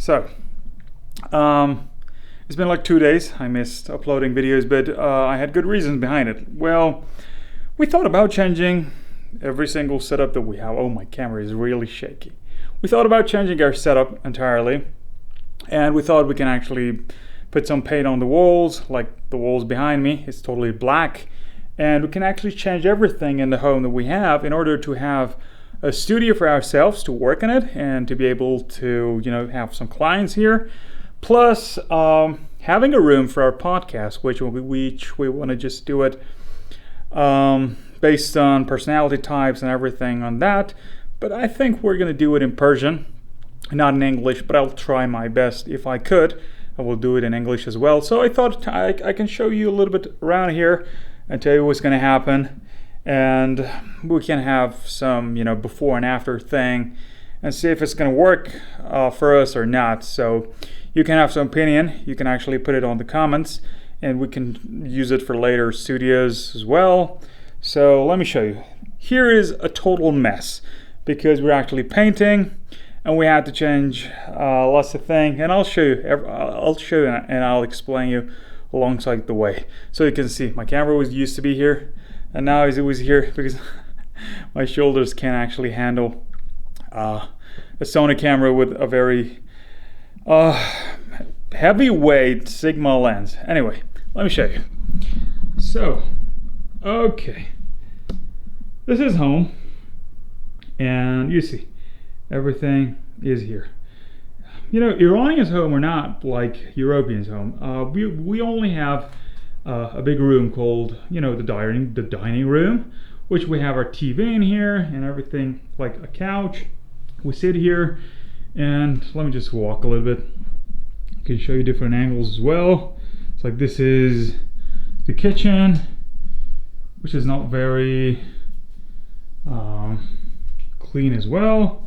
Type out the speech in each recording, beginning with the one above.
So, it's been like 2 days. I missed uploading videos, but I had good reasons behind it. Well, we thought about changing every single setup that we have. Oh, my camera is really shaky. We thought about changing our setup entirely, and we thought we can actually put some paint on the walls, like the walls behind me. It's totally black, and we can actually change everything in the home that we have in order to have a studio for ourselves to work in it and to be able to, have some clients here. Plus, having a room for our podcast, which we want to just do it based on personality types and everything on that. But I think we're going to do it in Persian, not in English, but I'll try my best. If I could, I will do it in English as well. So I thought I can show you a little bit around here and tell you what's going to happen. And we can have some, before and after thing and see if it's going to work for us or not. So you can have some opinion. You can actually put it on the comments, and we can use it for later studios as well. So let me show you. Here is a total mess because we're actually painting and we had to change lots of things. And I'll show you and I'll explain you alongside the way. So you can see my camera used to be here. And now it was here because my shoulders can't actually handle a Sony camera with a very heavyweight Sigma lens. Anyway, let me show you. So, okay. This is home. And you see, everything is here. Iranians' home are not like Europeans' home. We only have a big room called, the dining room, which we have our TV in here and everything, like a couch. We sit here, and let me just walk a little bit. I can show you different angles as well. It's like this is the kitchen, which is not very clean as well,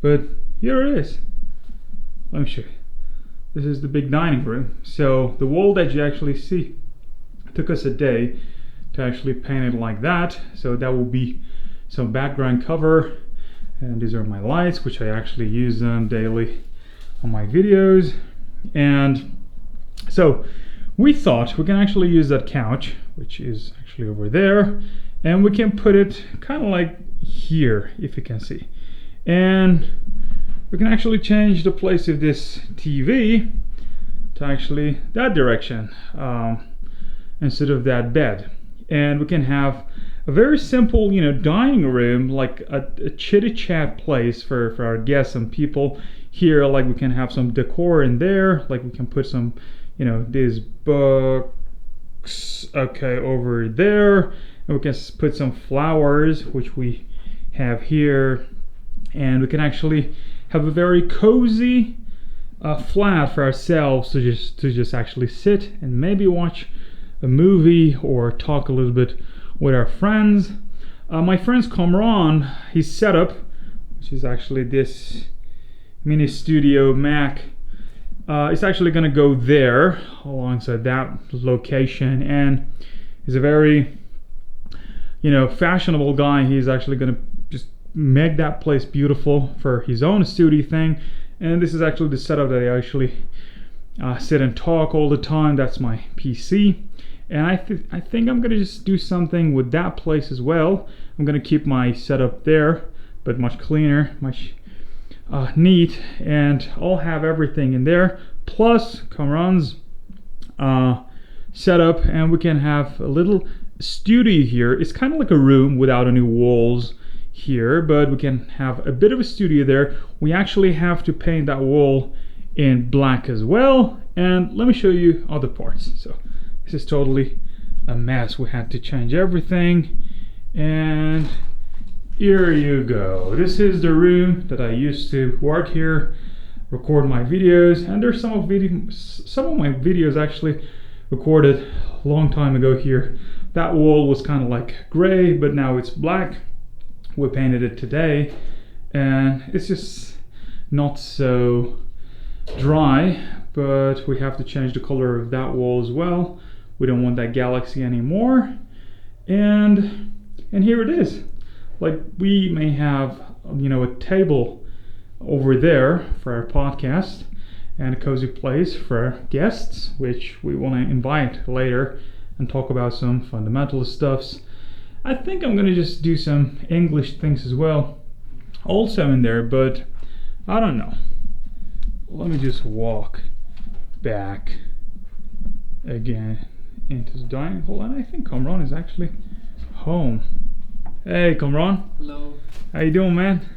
but here it is. Let me show you. This is the big dining room. So the wall that you actually see, took us a day to actually paint it like that. So that will be some background cover, and these are my lights, which I actually use them daily on my videos. And so we thought we can actually use that couch, which is actually over there, and we can put it kind of like here, if you can see. And we can actually change the place of this TV to actually that direction, instead of that bed. And we can have a very simple, dining room, like a chitty chat place for our guests and people here. Like we can have some decor in there, like we can put some, these books, over there, and we can put some flowers, which we have here. And we can actually have a very cozy flat for ourselves to just actually sit and maybe watch a movie or talk a little bit with our friends. My friend's Kamran, his setup, which is actually this mini studio Mac, is actually going to go there alongside that location. And he's a very, fashionable guy. He's actually going to just make that place beautiful for his own studio thing. And this is actually the setup that I actually sit and talk all the time. That's my PC. And I think I'm going to just do something with that place as well. I'm going to keep my setup there, but much cleaner, much neat. And I'll have everything in there, plus Kamran's setup. And we can have a little studio here. It's kind of like a room without any walls here, but we can have a bit of a studio there. We actually have to paint that wall in black as well. And let me show you other parts. So this is totally a mess. We had to change everything. And here you go. This is the room that I used to work here, record my videos. And there's some of my videos actually recorded a long time ago here. That wall was kind of like gray, but now it's black. We painted it today, and it's just not so dry, but we have to change the color of that wall as well. We don't want that galaxy anymore. And here it is. Like we may have, a table over there for our podcast, and a cozy place for guests, which we want to invite later and talk about some fundamental stuffs. I think I'm gonna just do some English things as well also in there, but I don't know. Let me just walk back again into the dining hall, and I think Kamran is actually home. Hey Kamran. Hello. How you doing, man?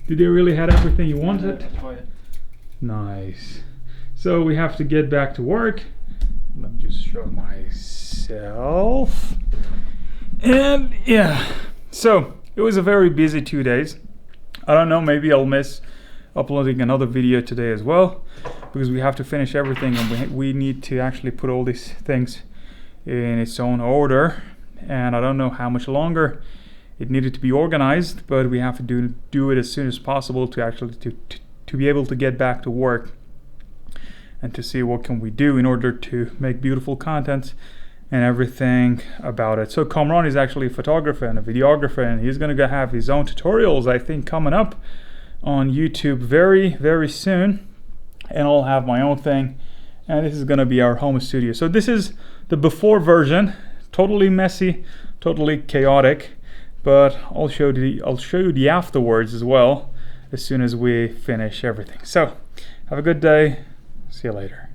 Did you really have everything you wanted? Yeah, nice. So we have to get back to work. Let me just show myself. And yeah, so it was a very busy 2 days. I don't know, maybe I'll miss uploading another video today as well, because we have to finish everything, and we need to actually put all these things in its own order, and I don't know how much longer it needed to be organized, but we have to do it as soon as possible to actually to be able to get back to work and to see what can we do in order to make beautiful content and everything about it. So Kamran is actually a photographer and a videographer, and he's gonna have his own tutorials, I think, coming up on YouTube very, very soon. And I'll have my own thing, and this is gonna be our home studio. So this is the before version, totally messy, totally chaotic, but I'll show you the afterwards as well as soon as we finish everything. So have a good day. See you later.